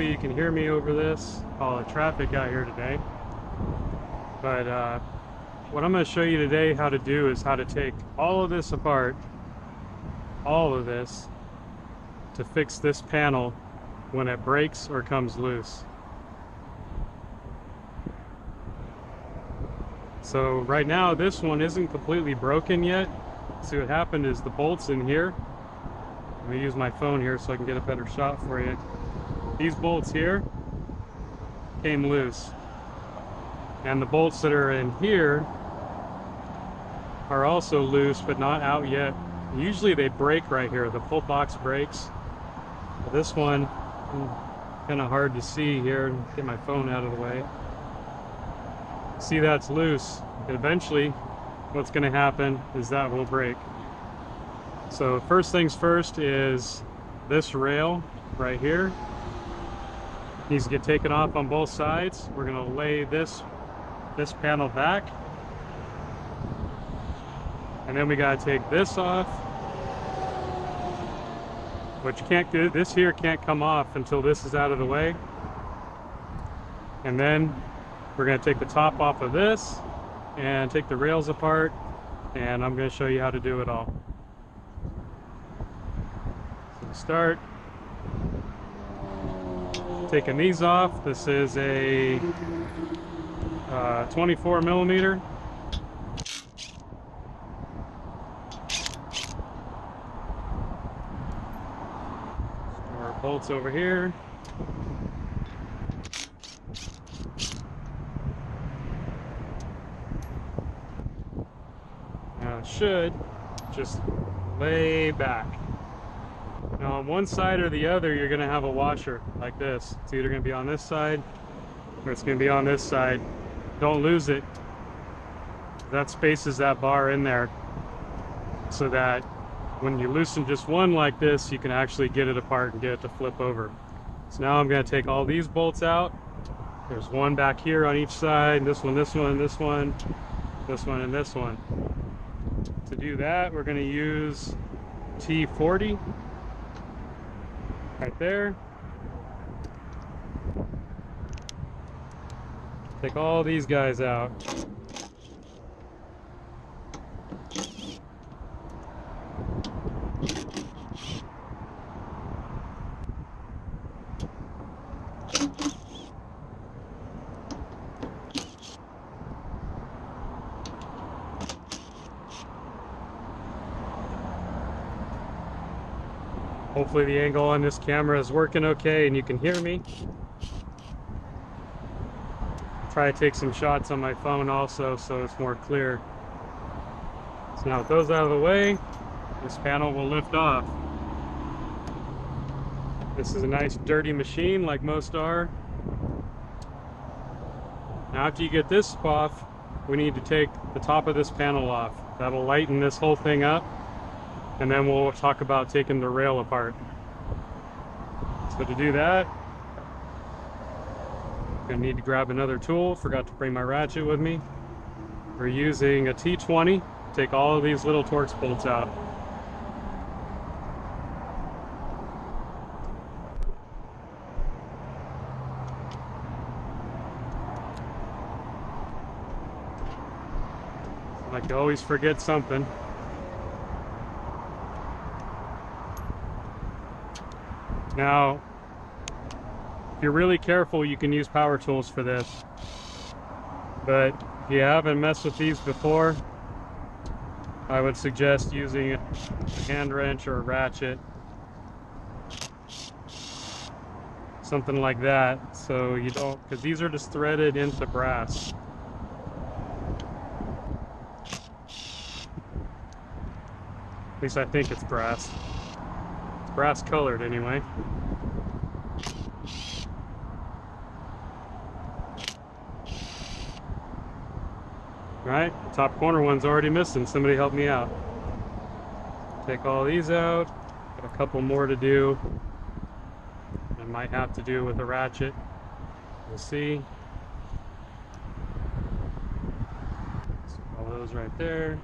hopefully you can hear me over this. All the traffic out here today. But what I'm going to show you today how to do is how to take all of this apart, all of this, to fix this panel when it breaks or comes loose. So right now this one isn't completely broken yet. See, what happened is the bolts in here, let me use my phone here so I can get a better shot for you. These bolts here came loose, and the bolts that are in here are also loose but not out yet. Usually they break right here, the full box breaks. This one, kind of hard to see here. Get my phone out of the way. See, that's loose. Eventually what's going to happen is that will break. So first things first is this rail right here needs to get taken off on both sides. We're going to lay this panel back, and then we got to take this off, which can't do. This here can't come off until this is out of the way. And then we're going to take the top off of this and take the rails apart, and I'm going to show you how to do it all. So to start, taking these off. This is a 24 millimeter. Our bolts over here. Now it should just lay back. Now on one side or the other, you're going to have a washer like this. It's either going to be on this side or it's going to be on this side. Don't lose it. That spaces that bar in there so that when you loosen just one like this, you can actually get it apart and get it to flip over. So now I'm going to take all these bolts out. There's one back here on each side, this one, this one, this one, this one, and this one. To do that, we're going to use T40 right there. Take all these guys out. Hopefully the angle on this camera is working okay and you can hear me. Try to take some shots on my phone also so it's more clear. So now with those out of the way, this panel will lift off. This is a nice dirty machine like most are. Now after you get this off, we need to take the top of this panel off. That'll lighten this whole thing up, and then we'll talk about taking the rail apart. So to do that, I'm gonna need to grab another tool. Forgot to bring my ratchet with me. We're using a T20 to take all of these little Torx bolts out. Like you always forget something. Now, if you're really careful, you can use power tools for this. But if you haven't messed with these before, I would suggest using a hand wrench or a ratchet. Something like that, so you don't, because these are just threaded into brass. At least I think it's brass. It's brass colored anyway. Right, the top corner one's already missing. Somebody help me out. Take all these out. Got a couple more to do. I might have to do with a ratchet. We'll see. So all those right there.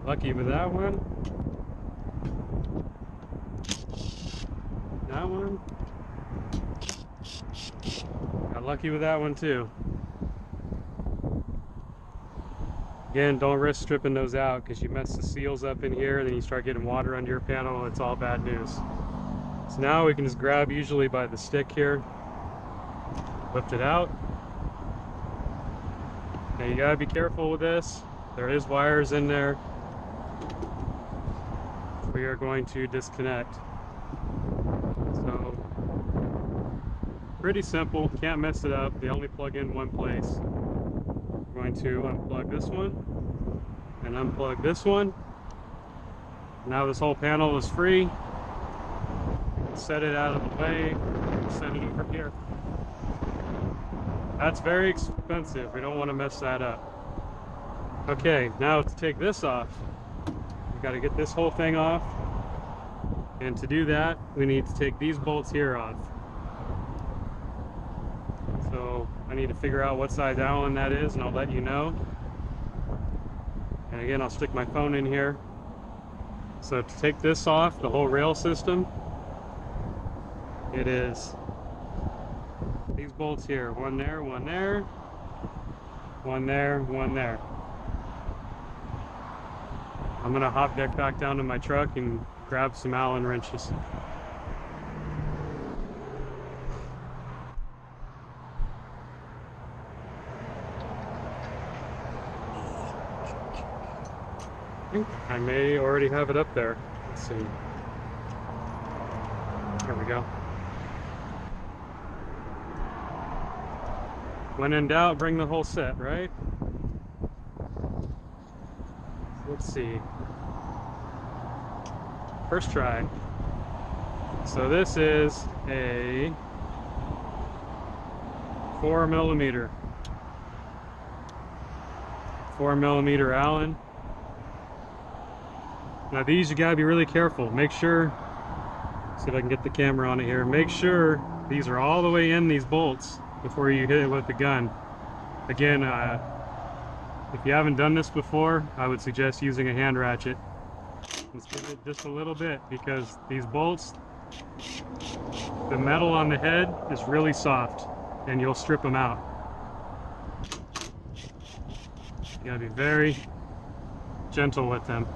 Lucky with that one. that one. Got lucky with that one too. Again, don't risk stripping those out because you mess the seals up in here and then you start getting water under your panel. It's all bad news. So now we can just grab usually by the stick here, lift it out. Now you gotta be careful with this. There is wires in there. We are going to disconnect. So, pretty simple, can't mess it up. They only plug in one place. We're going to unplug this one and unplug this one. Now this whole panel is free. Set it out of the way, set it over here. That's very expensive. We don't want to mess that up. Okay, now to take this off, we've got to get this whole thing off. And to do that, we need to take these bolts here off. So I need to figure out what size Allen that is, and I'll let you know. And again, I'll stick my phone in here. So to take this off, the whole rail system, it is these bolts here. One there, one there, one there, one there. I'm gonna hop deck back down to my truck and grab some Allen wrenches. I may already have it up there. Let's see. There we go. When in doubt, bring the whole set, right? Let's see. First try. So this is a 4mm. 4mm Allen. Now these you gotta be really careful. Make sure, see if I can get the camera on it here. Make sure these are all the way in these bolts before you hit it with the gun. Again, if you haven't done this before, I would suggest using a hand ratchet. Let's give it just a little bit because these bolts, the metal on the head is really soft and you'll strip them out. You gotta be very gentle with them.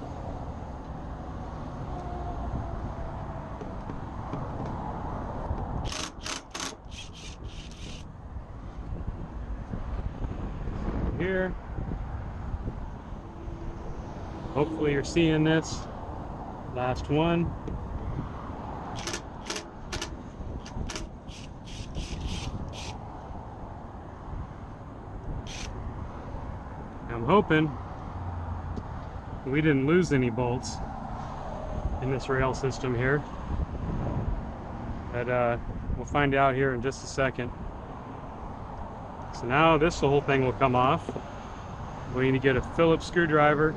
Here. Hopefully you're seeing this. Last one. I'm hoping we didn't lose any bolts in this rail system here. But we'll find out here in just a second. So now this whole thing will come off. We need to get a Phillips screwdriver.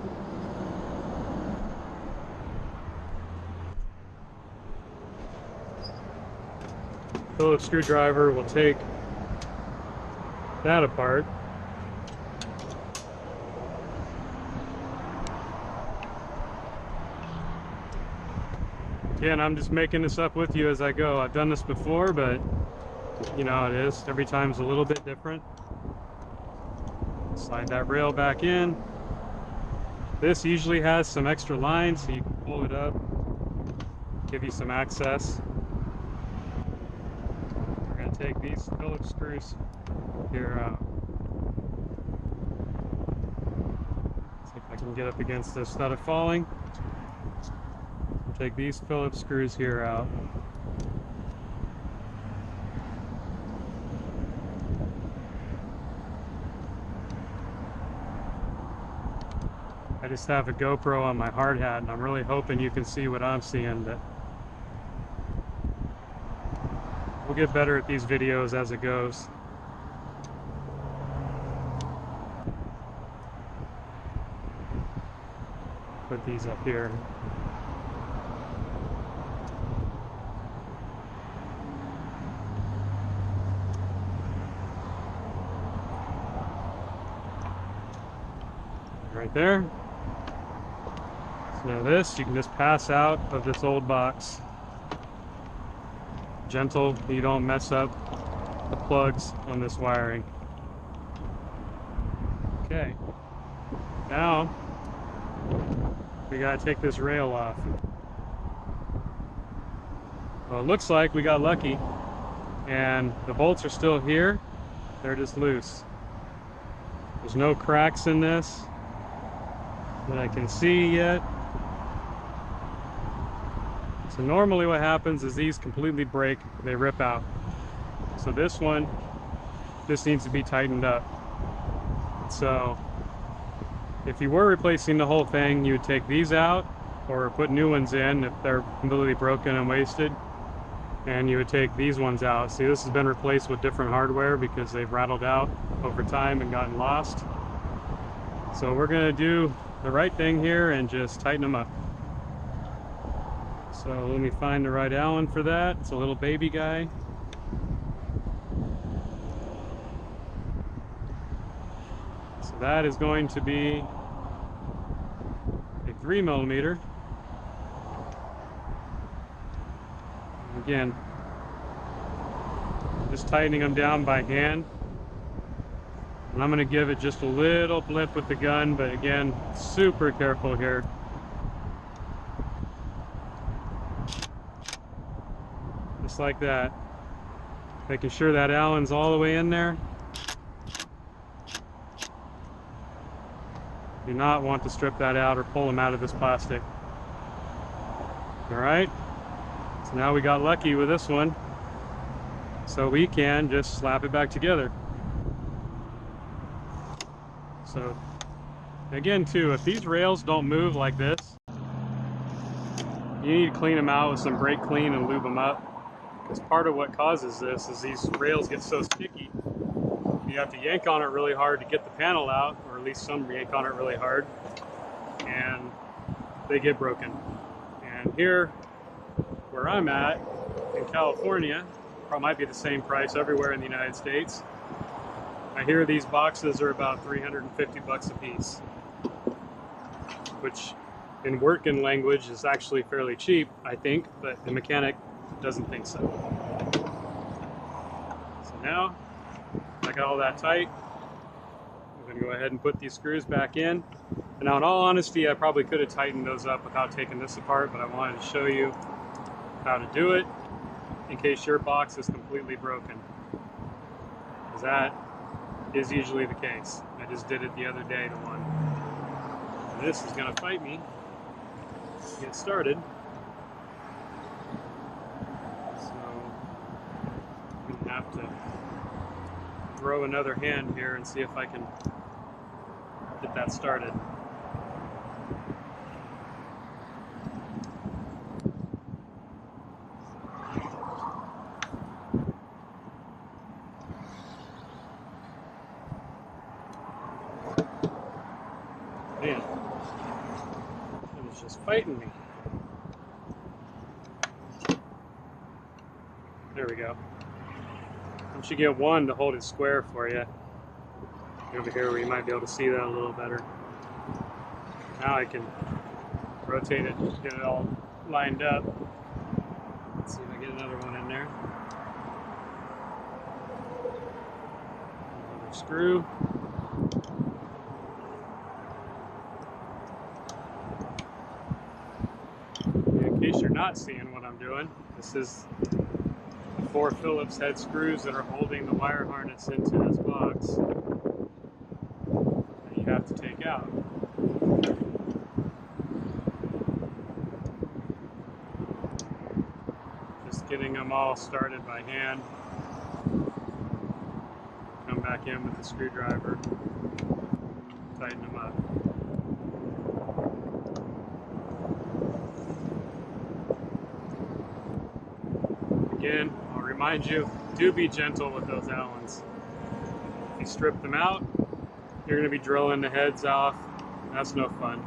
Phillips screwdriver will take that apart. Again, I'm just making this up with you as I go. I've done this before, but you know how it is. Every time's a little bit different. Slide that rail back in. This usually has some extra lines, so you can pull it up, give you some access. We're going to take these Phillips screws here out. See if I can get up against this without it falling. Take these Phillips screws here out. I just have a GoPro on my hard hat and I'm really hoping you can see what I'm seeing, but we'll get better at these videos as it goes. Put these up here. Right there. So now this, you can just pass out of this old box. gentle, you don't mess up the plugs on this wiring. Okay, now we gotta take this rail off. Well, it looks like we got lucky and the bolts are still here. They're just loose. There's no cracks in this that I can see yet. So normally what happens is these completely break, they rip out. So this one just needs to be tightened up. So if you were replacing the whole thing, you would take these out or put new ones in if they're completely broken and wasted. And you would take these ones out. See, this has been replaced with different hardware because they've rattled out over time and gotten lost. So we're gonna do the right thing here and just tighten them up. So let me find the right Allen for that. It's a little baby guy. So that is going to be a 3mm. Again, just tightening them down by hand. And I'm going to give it just a little blip with the gun, but again, super careful here. Just like that. Making sure that Allen's all the way in there. Do not want to strip that out or pull them out of this plastic. All right. So now we got lucky with this one. So we can just slap it back together. So again too, if these rails don't move like this, you need to clean them out with some brake clean and lube them up. Because part of what causes this is these rails get so sticky. You have to yank on it really hard to get the panel out, or at least some yank on it really hard, and they get broken. And here, where I'm at, in California, probably might be the same price everywhere in the United States. I hear these boxes are about 350 bucks a piece, which in Wirtgen language is actually fairly cheap, I think, but the mechanic doesn't think so. So now, I got all that tight. I'm gonna go ahead and put these screws back in. And now in all honesty, I probably could have tightened those up without taking this apart, but I wanted to show you how to do it in case your box is completely broken. Because that is usually the case. I just did it the other day to one. And this is gonna fight me to get started. So I'm gonna have to throw another hand here and see if I can get that started. Man, it is just fighting me. There we go. Once you get one to hold it square for you, over here where you might be able to see that a little better. Now I can rotate it, get it all lined up. Let's see if I get another one in there. Another screw. In case you're not seeing what I'm doing, this is the 4 Phillips head screws that are holding the wire harness into this box that you have to take out. Just getting them all started by hand. Come back in with the screwdriver, tighten them up. Again, I'll remind you, do be gentle with those Allens. If you strip them out, you're going to be drilling the heads off. That's no fun.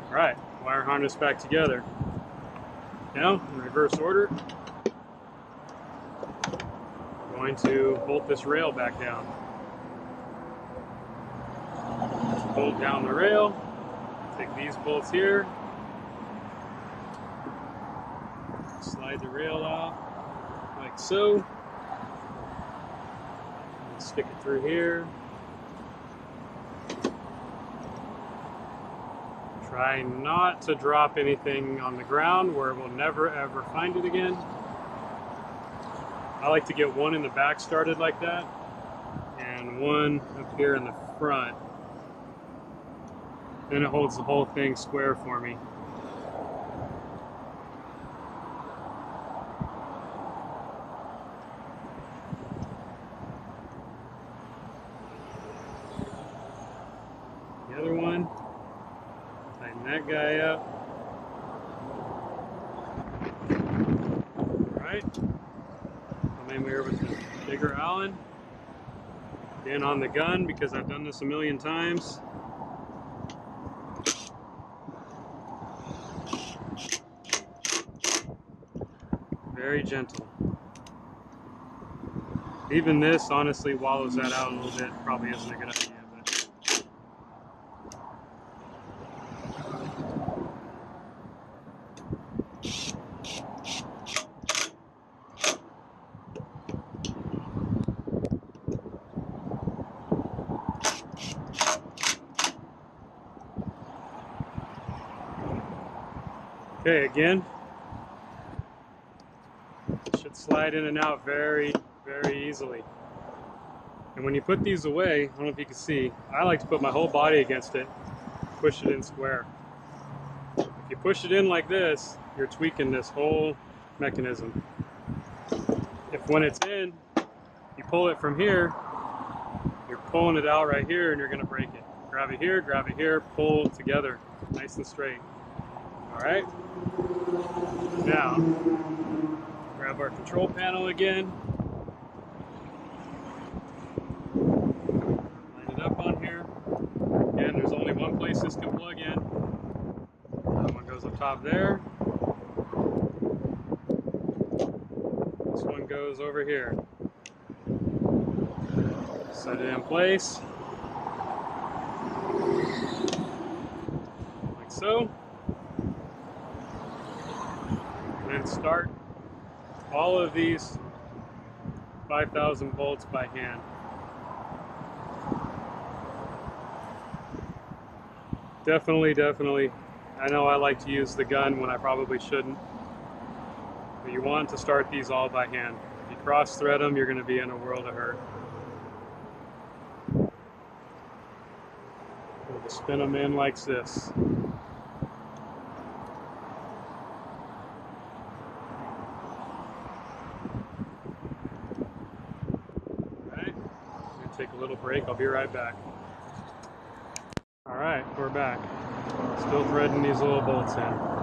Alright, wire harness back together. Now, in reverse order, I'm going to bolt this rail back down. Bolt down the rail, take these bolts here, slide the rail out like so. Stick it through here. Try not to drop anything on the ground where we'll never ever find it again. I like to get one in the back started like that, and one up here in the front. Then it holds the whole thing square for me. The other one, tighten that guy up. Alright, come in here with the bigger Allen. Again on the gun, because I've done this a million times. Very gentle. Even this honestly wallows that out a little bit. Probably isn't a good idea. Okay, again, it should slide in and out very, very easily. And when you put these away, I don't know if you can see, I like to put my whole body against it, push it in square. If you push it in like this, you're tweaking this whole mechanism. If when it's in, you pull it from here, you're pulling it out right here and you're going to break it. Grab it here, pull together, nice and straight. All right. Now, grab our control panel again. Line it up on here. Again, there's only one place this can plug in. That one goes up top there. This one goes over here. Set it in place. Like so. And start all of these 5,000 volts by hand. Definitely, I know I like to use the gun when I probably shouldn't, but you want to start these all by hand. If you cross thread them, you're going to be in a world of hurt. We'll just spin them in like this. Take a little break. I'll be right back. All right, we're back. Still threading these little bolts in.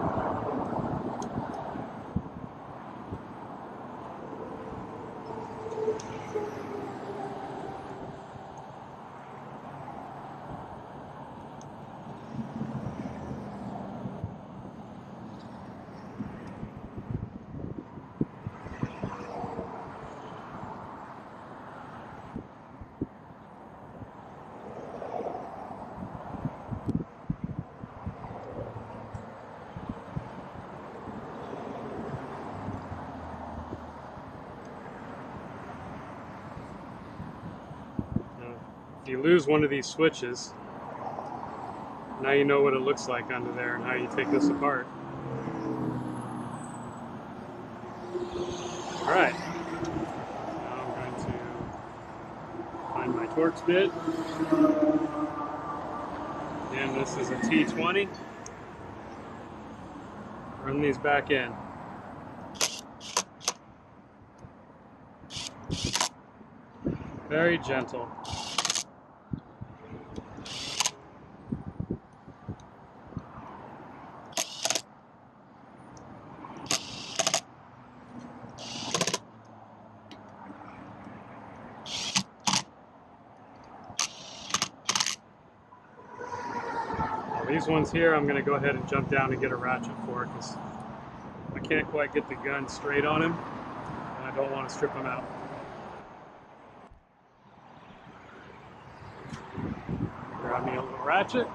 If you lose one of these switches, now you know what it looks like under there and how you take this apart. Alright, now I'm going to find my Torx bit. Again, this is a T20. Run these back in. Very gentle. These ones here, I'm going to go ahead and jump down and get a ratchet for because I can't quite get the gun straight on him, and I don't want to strip him out. Grab me a little ratchet.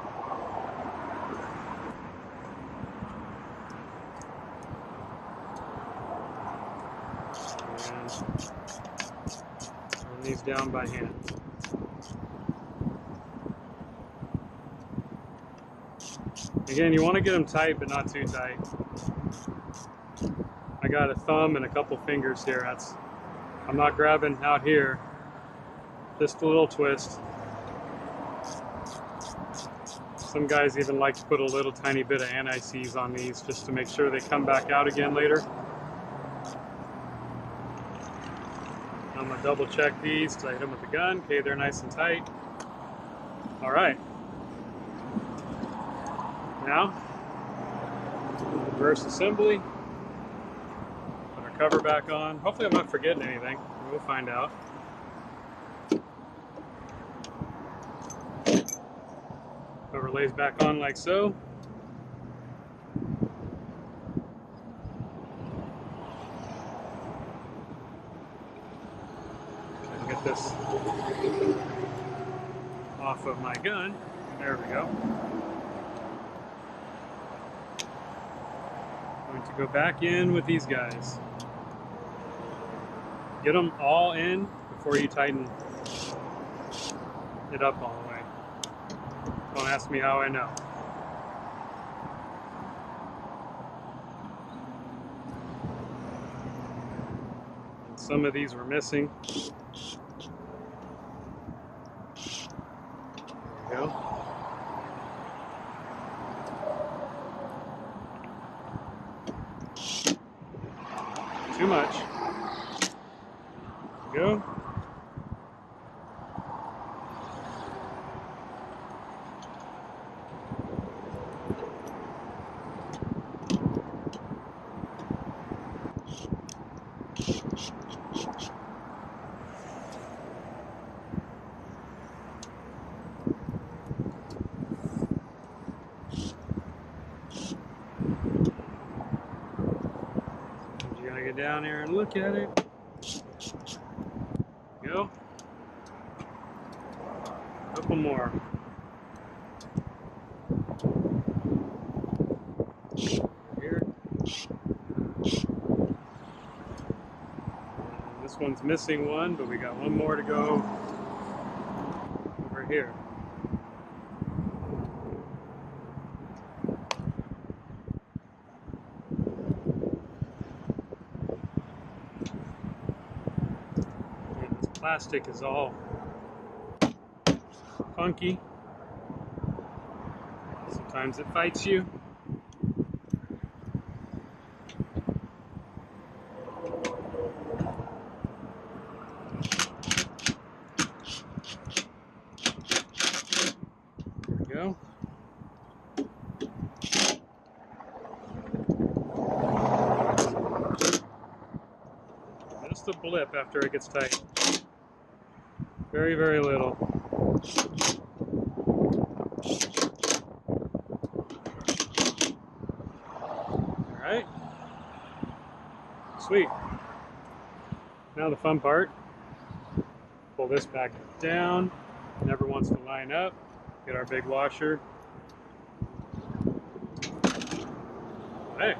And run these down by hand. Again, you want to get them tight, but not too tight. I got a thumb and a couple fingers here. I'm not grabbing out here. Just a little twist. Some guys even like to put a little tiny bit of anti-seize on these just to make sure they come back out again later. I'm gonna double check these because I hit them with the gun. Okay, they're nice and tight. All right. Now, reverse assembly. Put our cover back on. Hopefully I'm not forgetting anything. We'll find out. Cover lays back on like so. Get this off of my gun. There we go. Going to go back in with these guys. Get them all in before you tighten it up all the way. Don't ask me how I know. And some of these were missing. There we go. Too much. There we go. You gotta get down there and look at it. Go. Couple more. Here. This one's missing one, but we got one more to go over here. Plastic is all funky. Sometimes it fights you. There we go. Just a blip after it gets tight. Very, very little. All right. Sweet. Now the fun part. Pull this back down. Never wants to line up. Get our big washer. Hey.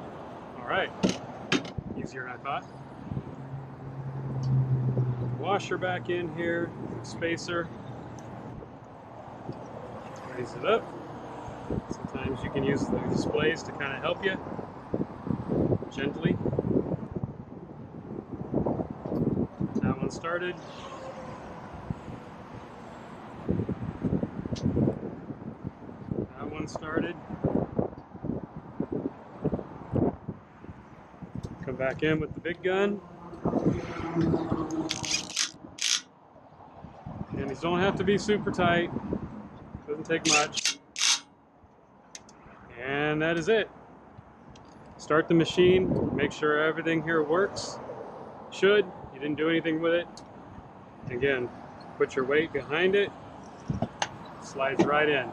All right. Easier than I thought. Washer back in here. Spacer. Raise it up. Sometimes you can use the displays to kind of help you gently. That one started. That one started. Come back in with the big gun. And these don't have to be super tight. Doesn't take much. And that is it. Start the machine. Make sure everything here works. Should. You didn't do anything with it. Again, put your weight behind it. Slides right in.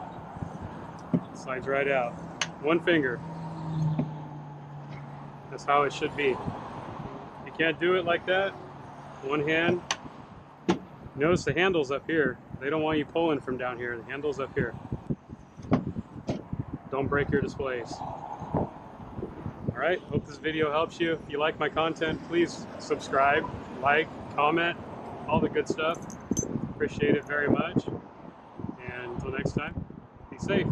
Slides right out. One finger. That's how it should be. You can't do it like that. One hand. Notice the handle's up here. They don't want you pulling from down here. The handle's up here. Don't break your displays. All All right, hope this video helps you. If you like my content, please subscribe, like, comment, all the good stuff. Appreciate it very much. And until next time, be safe.